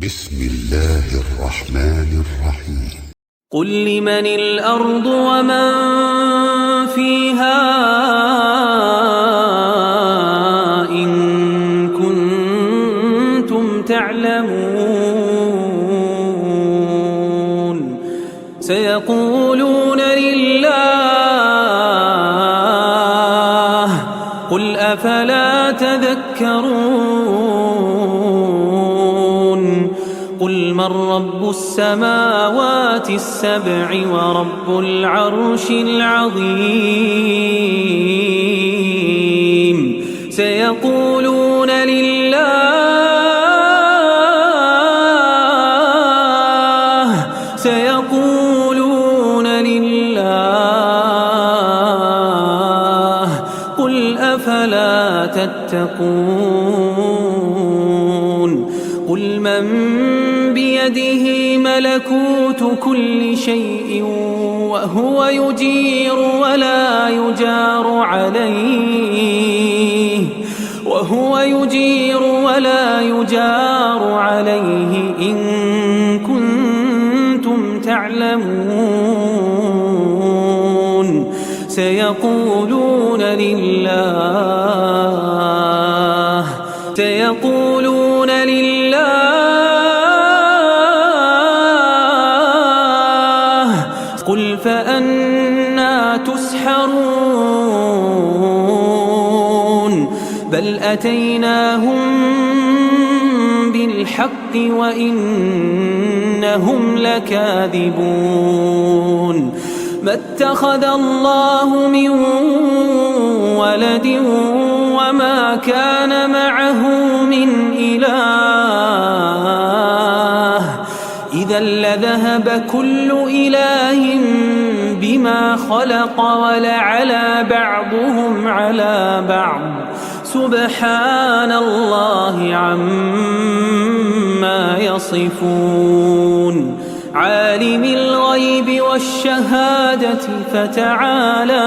بسم الله الرحمن الرحيم. قل لمن الأرض ومن فيها إن كنتم تعلمون سيقولون لله قل أفلا تذكرون قل من رب السماوات السبع ورب العرش العظيم سيقولون لله قل أفلا تتقون قل من بيده ملكوت كل شيء وهو يجير ولا يجار عليه إن كنتم تعلمون سيقولون لله قل فأنى تسحرون بل أتيناهم بالحق وإنهم لكاذبون ما اتخذ الله من ولد وما كان معه من إله إذا لذهب كل إله بما خلق ولعلى بعضهم على بعض سبحان الله عما يصفون عالم الغيب والشهادة فتعالى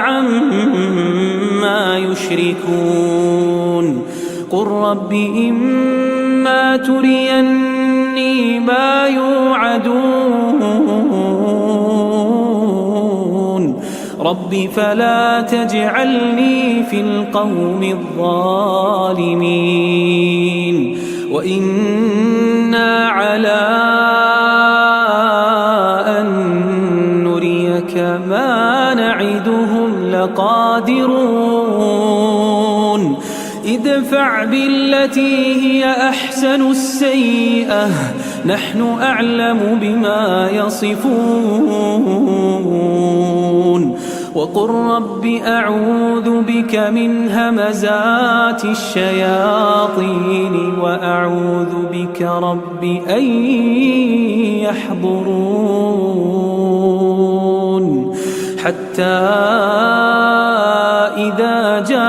عما يشركون قل رب إما تريني ما يوعدون رب فلا تجعلني في القوم الظالمين وإنا على أن نريك ما نعدهم لقادرون ادفع بالتي هي أحسن السيئة نحن أعلم بما يصفون وقل رب أعوذ بك من همزات الشياطين وأعوذ بك رب أن يحضرون حتى إذا جاء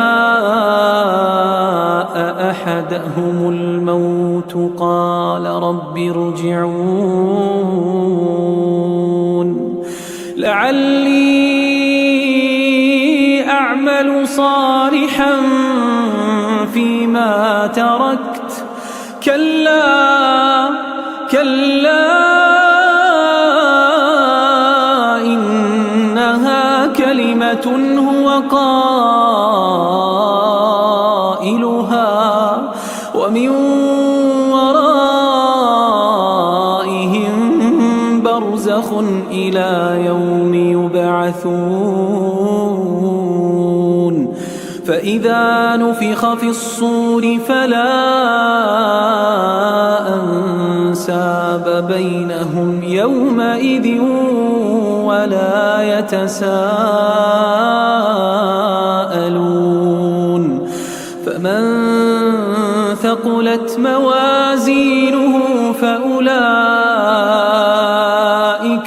أحدهم الموت قال رب ارجعون لعلي أعمل صالحا فيما تركت كلا إنها كلمة هو قائلها ومن ورائهم برزخ إلى يوم يبعثون فإذا نفخ في الصور فلا أنساب بينهم يومئذ ولا يتساءلون فمن ثقلت موازينه فأولئك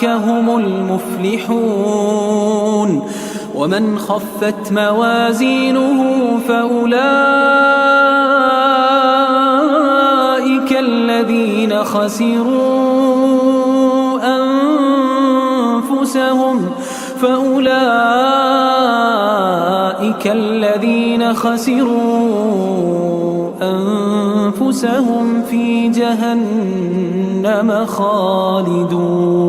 هم المفلحون ومن خفت موازينه فأولئك الذين خسروا أنفسهم أنفسهم في جهنم خالدون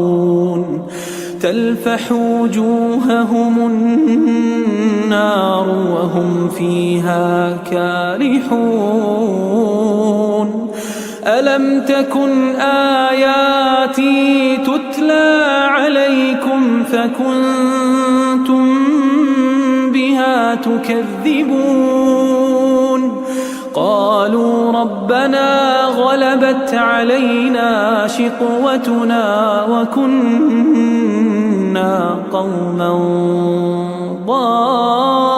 تلفح وجوههم النار وهم فيها كالحون ألم تكن آياتي تتلى عليكم فكنتم بها تكذبون قالوا ربنا غلبت علينا شقوتنا وكنا قوما ضالين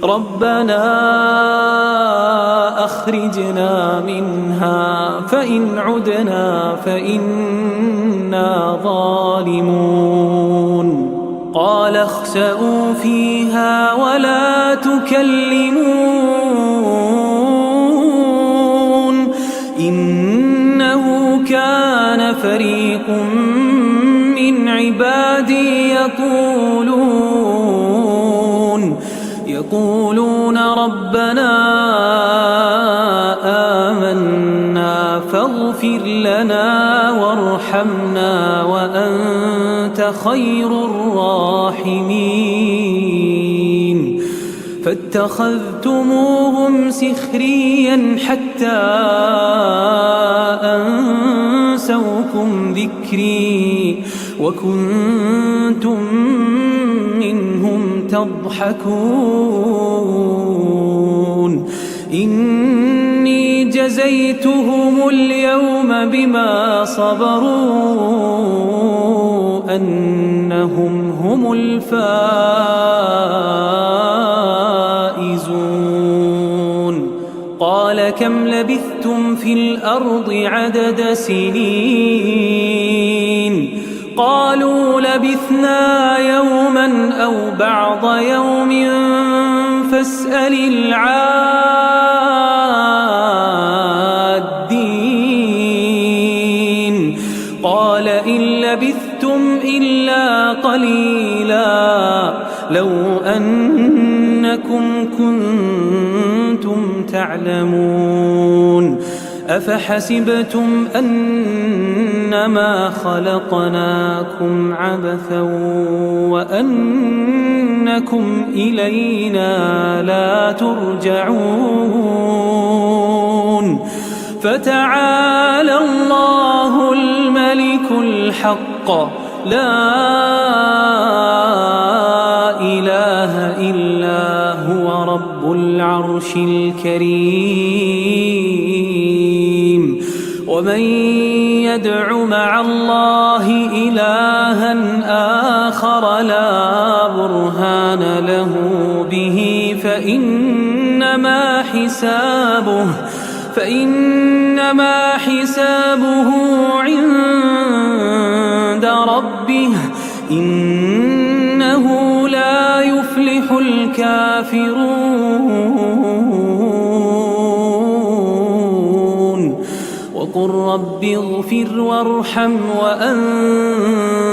ربنا أخرجنا منها فإن عدنا فإنا ظالمون قال اخسئوا فيها ولا تكلمون إنه كان فريق من عبادي يقولون ربنا آمنا فاغفر لنا وارحمنا وأنت خير الراحمين فاتخذتموهم سخريا حتى أنسوكم ذكري وكنتم منهم تضحكون إني جزيتهم اليوم بما صبروا أنهم هم الفائزون قال كم لبثتم في الأرض عدد سنين قالوا لبثنا يوما أو بعض يوم فاسأل العادين قال إن لبثتم إلا قليلا لو أنكم كنتم تعلمون أفحسبتم أنما خلقناكم عبثا وأنكم إلينا لا ترجعون فتعالى الله الملك الحق لا إله إلا هو رب العرش الكريم ومن يدع مع الله إلها آخر لا برهان له به فإنما حسابه عند ربه إنه لا يفلح الكافرون وقل رب اغفر وارحم وأنت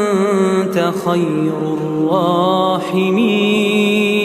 خير الراحمين